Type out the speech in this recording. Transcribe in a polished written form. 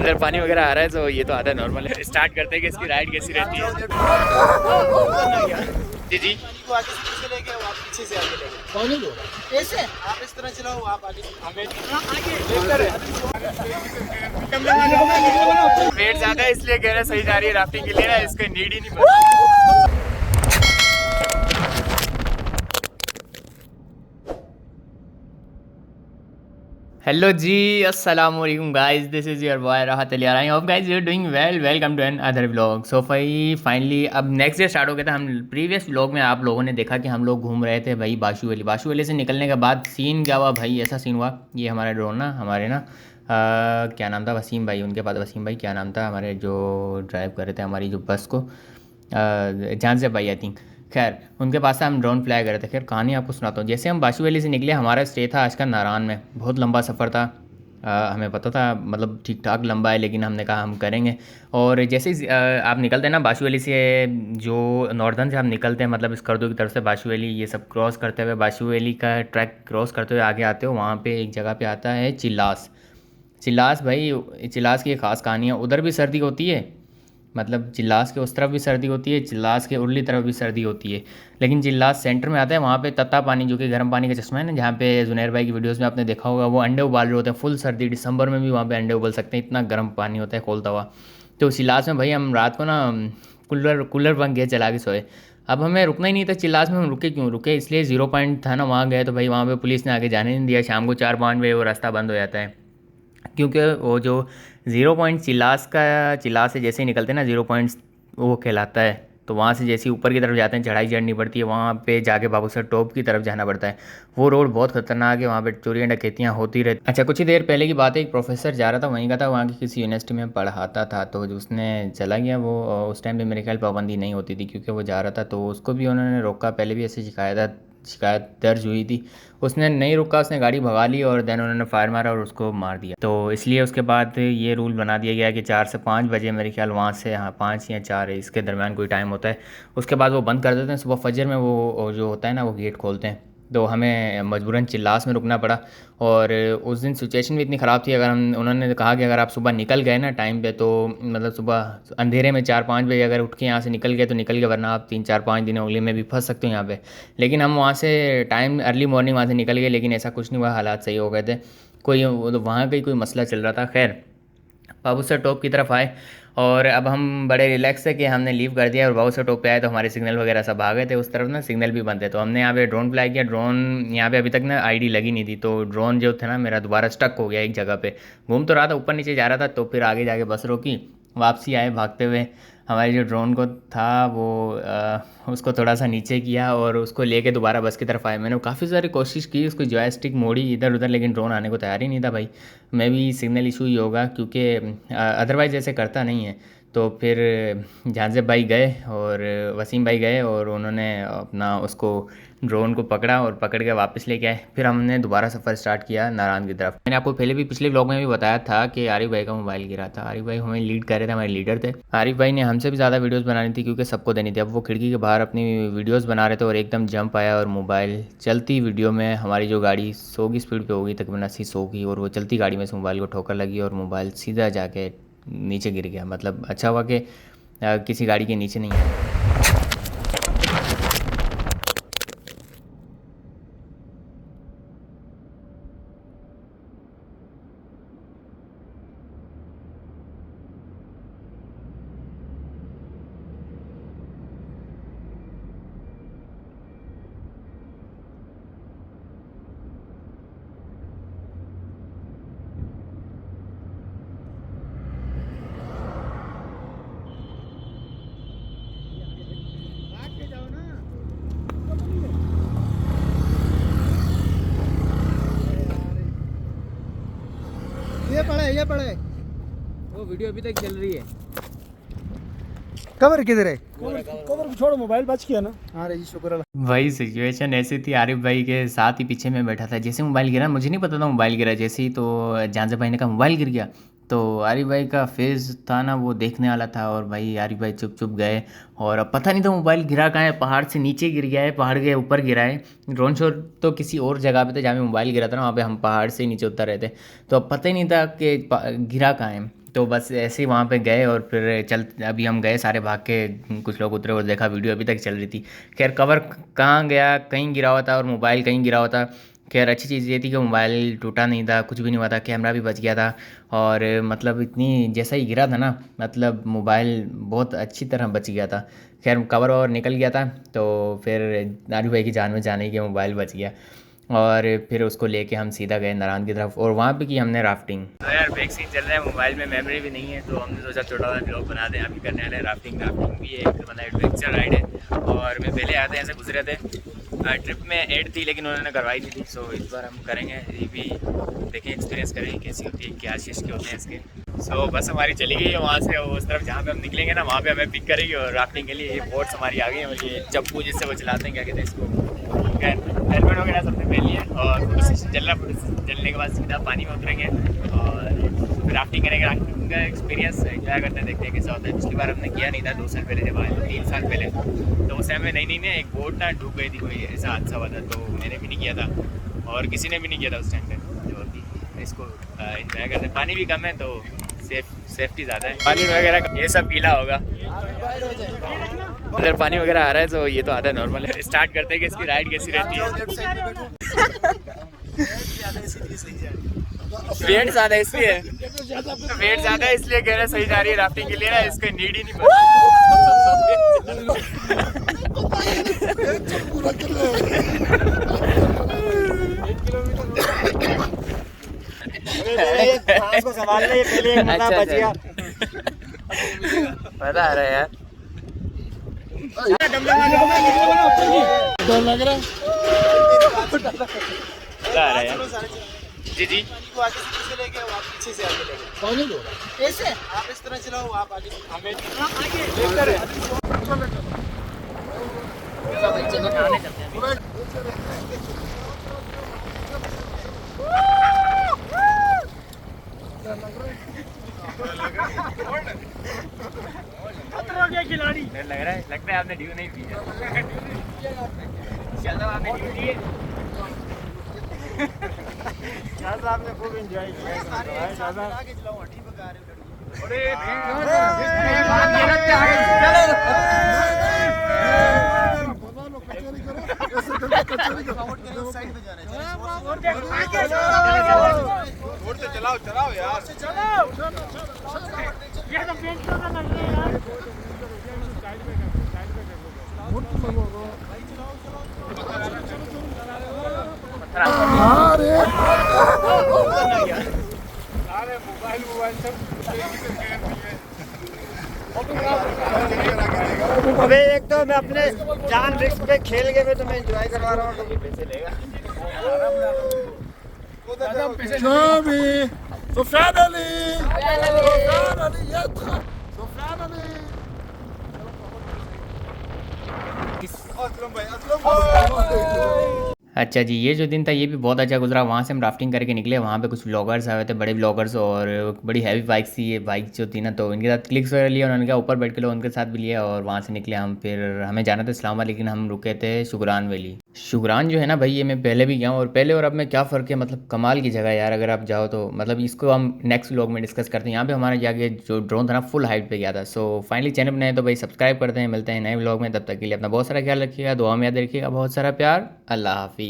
अगर पानी वगैरह आ रहा है तो ये तो आता है, नॉर्मल है। स्टार्ट करते हैं कि इसकी राइड कैसी रहती है। जी जी। को आगे से पीछे लेके आओ, आप पीछे से आगे लेके पानी को ऐसे आप इस तरह चलाओ, आप आगे से आगे वेट ज़्यादा है इसलिए कह रहे सही जा रही है राफ्टिंग के लिए ना, इसका नीड ही नहीं पड़ता। हेलो जी, अस्सलाम वालेकुम guys, this is your boy Rahat Ali. I hope guys you are doing well. Welcome to another vlog. So finally अब नेक्स्ट डे स्टार्ट हो गया था। हम प्रीवियस व्लॉग में आप लोगों ने देखा कि हम लोग घूम रहे थे भाई बाशू वैली से निकलने के बाद सीन क्या हुआ भाई, ऐसा सीन हुआ। ये हमारा ड्रोन ना, हमारे ना क्या नाम था, वसीम भाई, उनके पास वसीम भाई क्या नाम था, हमारे जो ड्राइव कर रहे थे हमारी जो बस को, जान से भाई आई थिंक। खैर उनके पास से हम ड्रोन फ्लाई कर रहे थे। खैर कहानी आपको सुनाता हूँ। जैसे हम बाशू वैली से निकले, हमारा स्टे था आज का नारायण में। बहुत लंबा सफ़र था, हमें पता था मतलब ठीक ठाक लंबा है, लेकिन हमने कहा हम करेंगे। और जैसे ही आप निकलते हैं ना बाशू वैली से, जो नॉर्दर्न से आप निकलते हैं मतलब स्कर्दू की तरफ से बाशू वैली ये सब क्रॉस करते हुए, बाशू वैली का ट्रैक क्रॉस करते हुए आगे आते हो, वहाँ पे एक जगह पे आता है चिल्लास। चिल्लास भाई, चिल्लास की एक ख़ास कहानी है। उधर भी सर्दी होती है, मतलब चिल्लास के उस तरफ भी सर्दी होती है, चिल्लास के उरली तरफ भी सर्दी होती है। लेकिन चिल्लास सेंटर में आता है, वहाँ पे तत्ता पानी जो कि गर्म पानी का चश्मा है ना, जहाँ पे जुनैर भाई की वीडियोस में आपने देखा होगा वो अंडे उबाल रहे होते हैं। फुल सर्दी, दिसंबर में भी वहाँ पे अंडे उबल सकते हैं, इतना गर्म पानी होता है खोलता हुआ। तो चिल्लास में भाई हम रात को ना कूलर कूलर पंखे चला के सोए। अब हमें रुकना ही नहीं था चिल्लास में। हम रुके क्यों, रुके इसलिए ज़ीरो पॉइंट था ना, वहाँ गए तो भाई वहाँ पे पुलिस ने आगे जाने नहीं दिया। शाम को 4-5 बजे वो रास्ता बंद हो जाता है, क्योंकि वो जो ज़ीरो पॉइंट चिल्लास का, चिल्लास से जैसे ही निकलते हैं ना, ज़ीरो पॉइंट वो कहलाता है। तो वहाँ से जैसे ही ऊपर की तरफ जाते हैं चढ़ाई चढ़नी पड़ती है, वहाँ पे जाके बाबूसर टॉप की तरफ जाना पड़ता है। वो रोड बहुत खतरनाक है, वहाँ पे चोरियाँ डकैतियाँ होती रहती। अच्छा कुछ ही देर पहले की बात है, एक प्रोफेसर जा रहा था, वहीं का था, वहाँ की किसी यूनिवर्सिटी में पढ़ाता था। तो जो उसने चला गया वो, उस टाइम पे मेरे ख्याल पाबंदी नहीं होती थी क्योंकि वो जा रहा था, तो उसको भी उन्होंने रोका। पहले भी ऐसी शिकायत दर्ज हुई थी, उसने नहीं रुका, उसने गाड़ी भगा ली और देन उन्होंने फायर मारा और उसको मार दिया। तो इसलिए उसके बाद ये रूल बना दिया गया कि 4 से 5 बजे मेरे ख्याल वहाँ से, हाँ 5 या 4 है इसके दरमियान कोई टाइम होता है, उसके बाद वो बंद कर देते हैं। सुबह फजर में वो जो होता है ना वो गेट खोलते हैं। तो हमें मजबूरन चिल्लास में रुकना पड़ा। और उस दिन सिचुएशन भी इतनी ख़राब थी, अगर हम, उन्होंने कहा कि अगर आप सुबह निकल गए ना टाइम पे, तो मतलब सुबह अंधेरे में 4-5 बजे अगर उठ के यहाँ से निकल गए तो निकल गए, वरना आप 3-4-5 दिन अगले में भी फंस सकते हो यहाँ पे। लेकिन हम वहाँ से टाइम अर्ली मॉर्निंग वहाँ से निकल गए, लेकिन ऐसा कुछ नहीं हुआ, हालात सही हो गए थे। कोई तो वहाँ का ही कोई मसला चल रहा था। खैर बाबूसर टॉप की तरफ आए और अब हम बड़े रिलैक्स है कि हमने लीव कर दिया और बाबूसर टॉप पे आए तो हमारे सिग्नल वगैरह सब आ गए थे। उस तरफ ना सिग्नल भी बंद थे, तो हमने यहाँ पे ड्रोन फ्लाई किया। ड्रोन यहाँ पे अभी तक ना आईडी लगी नहीं थी, तो ड्रोन जो था ना मेरा दोबारा स्टक हो गया एक जगह पे। घूम तो रहा था, ऊपर नीचे जा रहा था, तो फिर आगे जाके बस रोकी, वापसी आए भागते हुए। हमारी जो ड्रोन को था वो उसको थोड़ा सा नीचे किया और उसको लेके दोबारा बस की तरफ आए। मैंने काफ़ी सारी कोशिश की, उसको जॉयस्टिक मोड़ी इधर उधर, लेकिन ड्रोन आने को तैयार ही नहीं था भाई। मे भी सिग्नल इशू ही होगा, क्योंकि अदरवाइज़ ऐसे करता नहीं है। तो फिर झांझे भाई गए और वसीम भाई गए और उन्होंने अपना उसको ड्रोन को पकड़ा और पकड़ के वापस लेके आए। फिर हमने दोबारा सफ़र स्टार्ट किया नारायण की तरफ। मैंने आपको पहले भी पिछले व्लॉग में भी बताया था कि आरिफ भाई का मोबाइल गिरा था। आरिफ भाई हमें लीड कर रहे थे, हमारे लीडर थे। आरिफ भाई ने हमसे भी ज़्यादा वीडियोस बनानी थी क्योंकि सबको देनी थी। अब वो खिड़की के बाहर अपनी वीडियोस बना रहे थे और एकदम जंप आया और मोबाइल चलती वीडियो में, हमारी जो गाड़ी 100 की स्पीड पे होगी तकरीबन 80-100 की, और वो चलती गाड़ी में से मोबाइल को ठोकर लगी और मोबाइल सीधा जाके नीचे गिर गया। मतलब अच्छा हुआ कि किसी गाड़ी के नीचे नहीं है। ये पड़े वो वीडियो अभी तक चल रही है। कवर किधर है? कवर छोड़ो, मोबाइल बच गया ना। हाँ जी शुक्र अल्लाह। वही सिचुएशन ऐसी थी, आरिफ भाई के साथ ही पीछे में बैठा था। जैसे मोबाइल गिरा, मुझे नहीं पता था मोबाइल गिरा, जैसे ही तो जांजा भाई ने कहा मोबाइल गिर गया, तो आरिफ भाई का फेस था ना वो देखने वाला था। और भाई आरिफ भाई चुप चुप गए और अब पता नहीं था मोबाइल गिरा कहाँ है। पहाड़ से नीचे गिर गया है, पहाड़ के ऊपर गिरा है। ड्रोन शॉट तो किसी और जगह पे थे जहाँ पे मोबाइल गिरा था ना, वहाँ पे हम पहाड़ से नीचे उतर रहे थे, तो अब पता ही नहीं था कि गिरा कहाँ है। तो बस ऐसे ही वहाँ पे गए और फिर चल अभी हम गए सारे भाग के, कुछ लोग उतरे और देखा वीडियो अभी तक चल रही थी। खैर कवर कहाँ गया, कहीं गिरा हुआ था और मोबाइल कहीं गिरा हुआ था। खैर अच्छी चीज़ ये थी कि मोबाइल टूटा नहीं था, कुछ भी नहीं हुआ था, कैमरा भी बच गया था। और मतलब इतनी जैसा ही गिरा था ना, मतलब मोबाइल बहुत अच्छी तरह बच गया था। खैर कवर और निकल गया था, तो फिर नारू भाई की जान में जाने की मोबाइल बच गया। और फिर उसको लेके हम सीधा गए नारायण की तरफ और वहाँ पे की हमने राफ्टिंग। तो यार बैक सीन चल रहा है, मोबाइल में मेमोरी भी नहीं है, तो हमने सोचा छोटा सा ब्लॉग बना दें। अभी करने वाले राफ्टिंग। राफ्टिंग भी एक मतलब एडवेंचर राइड है और मैं पहले आते ऐसे गुजरे थे। ट्रिप में एड थी लेकिन उन्होंने करवाई थी, सो इस बार हम करेंगे ये भी, देखें एक्सपीरियंस करेंगे कैसी होती है, क्या शिश्के होते हैं इसके। सो बस हमारी चली गई है वहाँ से, उस तरफ जहाँ पे हम निकलेंगे ना वहाँ पे हमें पिक करेंगे और राफ्टिंग के लिए ये बोट्स हमारी आ गई हैं और ये चप्पू जिससे वो चलाते हैं, क्या कहते हैं इसको, हेलमेट वगैरह सबने पहन लिया और चलने के बाद सीधा पानी में उतरेंगे और फिर राफ्टिंग करेंगे। राफ्टिंग का एक्सपीरियंस एंजॉय करते हैं, देखते हैं कैसा होता है। पिछली बार हमने किया नहीं था, 2 साल पहले जब आए थे, 3 साल पहले, तो उस टाइम में नहीं एक बोट ना डूब गई थी, कोई ऐसा हादसा हुआ था, तो मैंने भी नहीं किया था और किसी ने भी नहीं किया था उस टाइम पे। जो अभी इसको एंजॉय करते हैं, पानी भी कम है तो सेफ्टी ज़्यादा है। पानी वगैरह ये सब गीला होगा, अगर पानी वगैरह आ रहा है तो ये तो आता है, नॉर्मल है। स्टार्ट करते हैं कि इसकी राइड कैसी रहती है। वेट ज़्यादा है इसलिए, वेट ज़्यादा है इसलिए कह रहे सही जा रही है राफ्टिंग के लिए ना, इसका नीड ही नहीं को संभाल ले, पहले एक मजा बच गया। मजा आ रहा है यार। डर लग रहा है। मजा आ रहा है यार। जी जी, पानी को आगे से पीछे लेके आओ, आप पीछे से आगे लेके पानी को आओ। ऐसे आप इस तरह चलाओ, आप आगे से हमें खिलाड़ी डर लग रहा है, लगता है आपने ड्यू नहीं पी है। चलो आपने ड्यू ली है। साहब ने खूब एंजॉय किया। आगे चलाओ, हड्डी पका रहे हो। अरे साइड पे जाना है, चलाओ यार, ये तो पेंट करना लग रहा है यार। अबे एक तो मैं अपने जान रिस्क पे खेल के तो मैं एंजॉय करवा रहा हूँ। सुफियान अली सुफियान अली अच्छा जी, ये जो दिन था ये भी बहुत अच्छा गुजरा। वहाँ से हम राफ्टिंग करके निकले, वहाँ पे कुछ व्लॉगर्स आए थे, बड़े व्लॉगर्स, और बड़ी हैवी बाइक्स थी ये बाइक जो थी ना, तो इनके साथ क्लिक्स वगैरह लिए, उन्होंने कहा ऊपर बैठ के लो, उनके साथ भी लिया और वहाँ से निकले हम। फिर हमें जाना था इस्लामाबाद, लेकिन हम रुके थे शुगरान वैली। शुगरान जो है ना भाई, ये मैं पहले भी गया हूँ और पहले और अब में क्या फ़र्क है, मतलब कमाल की जगह यार। अगर आप जाओ तो मतलब इसको हम नेक्स्ट व्लॉग में डिस्कस करते हैं। यहाँ पे हमारा जाके जो ड्रोन था ना फुल हाइट पे गया था। सो फाइनली चैनल बनाए तो भाई सब्सक्राइब करते हैं, मिलते हैं नए व्लॉग में, तब तक के लिए अपना बहुत सारा ख्याल रखिएगा, दुआ में याद रखिएगा, बहुत सारा प्यार, अल्लाह हाफिज़।